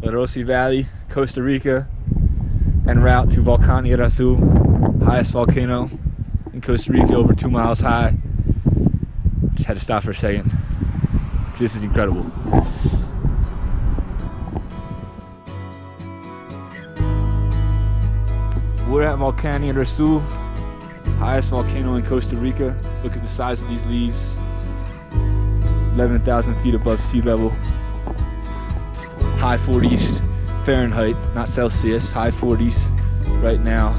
Orosi Valley, Costa Rica, en route to Volcán Irazú, highest volcano in Costa Rica, over 2 miles high. Just had to stop for a second. This is incredible. We're at Volcán Irazú, highest volcano in Costa Rica. Look at the size of these leaves. 11,000 feet above sea level. High 40s Fahrenheit, not Celsius, high 40s right now.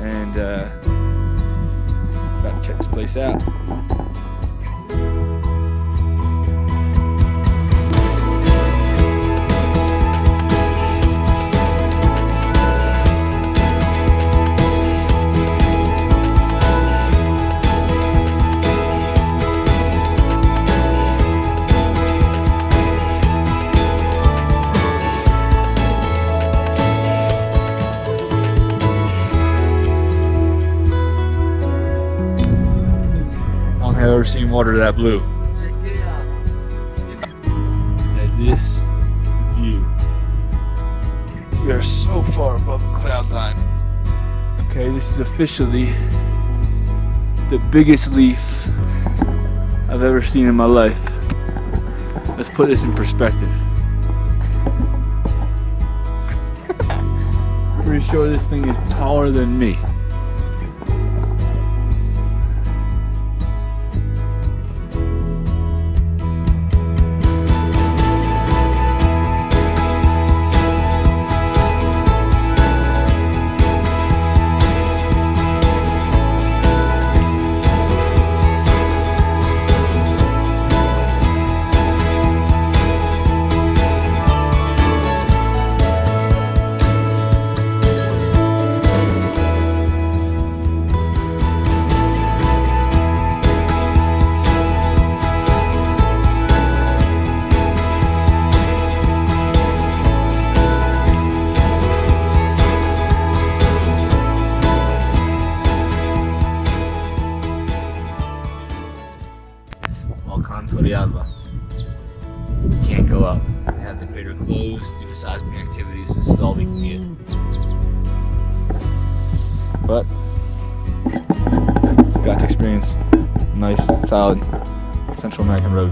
And about to check this place out. I've never seen water that blue. At this view, we are so far above the cloud line. Okay, this is officially the biggest leaf I've ever seen in my life. Let's put this in perspective. Pretty sure this thing is taller than me. Volcán Turrialba. You can't go up. They have the crater closed due to seismic activities. This is all we can get. But got to experience nice, solid Central American road.